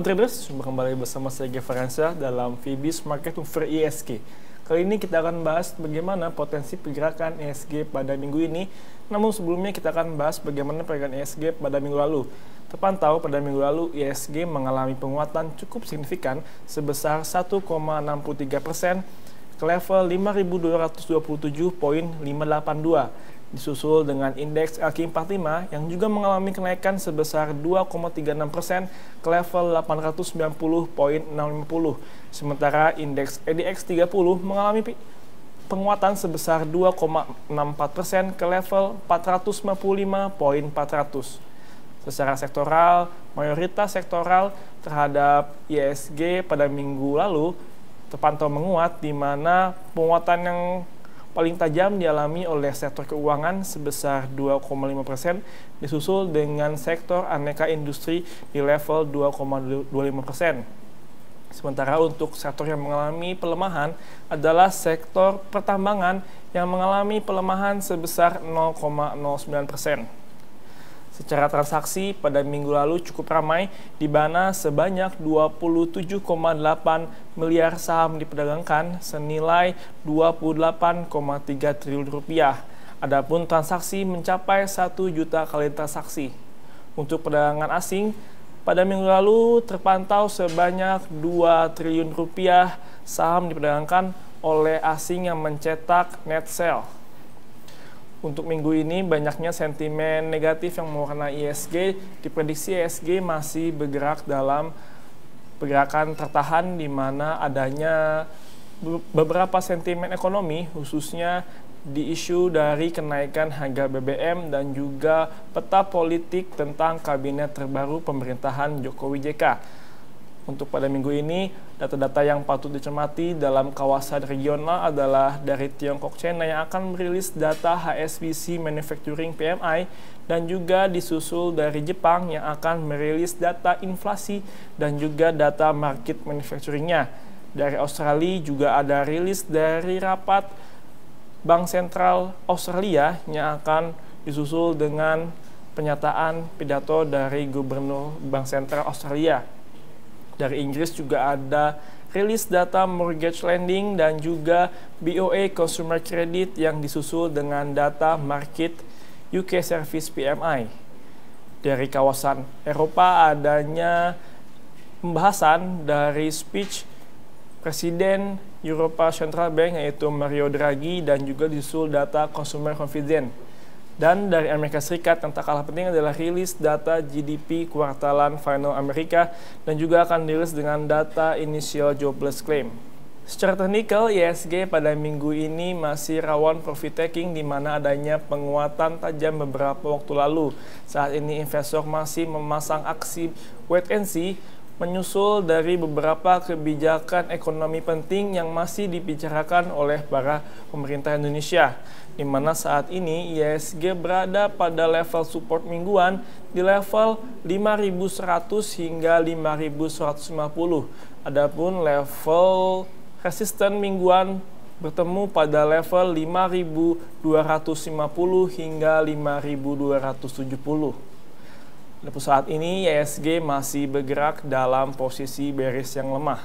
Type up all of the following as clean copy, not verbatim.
Salam traders, jumpa kembali bersama saya Gevaransyah dalam Fibis Market Mover ISG. Kali ini kita akan bahas bagaimana potensi pergerakan ISG pada minggu ini. Namun sebelumnya kita akan bahas bagaimana pergerakan ISG pada minggu lalu. Terpantau pada minggu lalu ISG mengalami penguatan cukup signifikan sebesar 1,63% ke level 5.227.582. Disusul dengan indeks LQ45 yang juga mengalami kenaikan sebesar 2,36% ke level 890.650. Sementara indeks EDX30 mengalami penguatan sebesar 2,64% ke level 455.400. Secara sektoral, mayoritas sektoral terhadap ISG pada minggu lalu terpantau menguat, di mana penguatan yang paling tajam dialami oleh sektor keuangan sebesar 2,5%, disusul dengan sektor aneka industri di level 2,25%. Sementara untuk sektor yang mengalami pelemahan adalah sektor pertambangan yang mengalami pelemahan sebesar 0,09%. Secara transaksi pada minggu lalu cukup ramai, di mana sebanyak 27,8 miliar saham diperdagangkan senilai 28,3 triliun rupiah. Adapun transaksi mencapai 1 juta kali transaksi. Untuk perdagangan asing, pada minggu lalu terpantau sebanyak 2 triliun rupiah saham diperdagangkan oleh asing yang mencetak net sell. Untuk minggu ini, banyaknya sentimen negatif yang mewarnai ISG. Diprediksi ISG masih bergerak dalam pergerakan tertahan, di mana adanya beberapa sentimen ekonomi, khususnya di isu dari kenaikan harga BBM dan juga peta politik tentang kabinet terbaru pemerintahan Jokowi JK. Untuk pada minggu ini, data-data yang patut dicermati dalam kawasan regional adalah dari Tiongkok China yang akan merilis data HSBC Manufacturing PMI, dan juga disusul dari Jepang yang akan merilis data inflasi dan juga data market manufacturingnya. Dari Australia juga ada rilis dari rapat Bank Sentral Australia yang akan disusul dengan pernyataan pidato dari Gubernur Bank Sentral Australia. Dari Inggris juga ada rilis data mortgage lending dan juga BOE Consumer Credit yang disusul dengan data market UK Service PMI. Dari kawasan Eropa adanya pembahasan dari speech Presiden Europa Central Bank yaitu Mario Draghi, dan juga disusul data Consumer Confidence. Dan dari Amerika Serikat yang tak kalah penting adalah rilis data GDP kuartalan final Amerika, dan juga akan dirilis dengan data initial jobless claim. Secara teknikal, ISG pada minggu ini masih rawan profit taking, di mana adanya penguatan tajam beberapa waktu lalu. Saat ini investor masih memasang aksi wait and see, menyusul dari beberapa kebijakan ekonomi penting yang masih dibicarakan oleh para pemerintah Indonesia, di mana saat ini ISG berada pada level support mingguan di level 5.100 hingga 5.150. Adapun level resisten mingguan bertemu pada level 5.250 hingga 5.270. Pada saat ini ISG masih bergerak dalam posisi bearish yang lemah.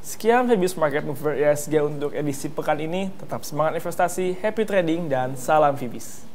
Sekian Fibis Market Mover ISG untuk edisi pekan ini. Tetap semangat investasi, happy trading, dan salam Fibis.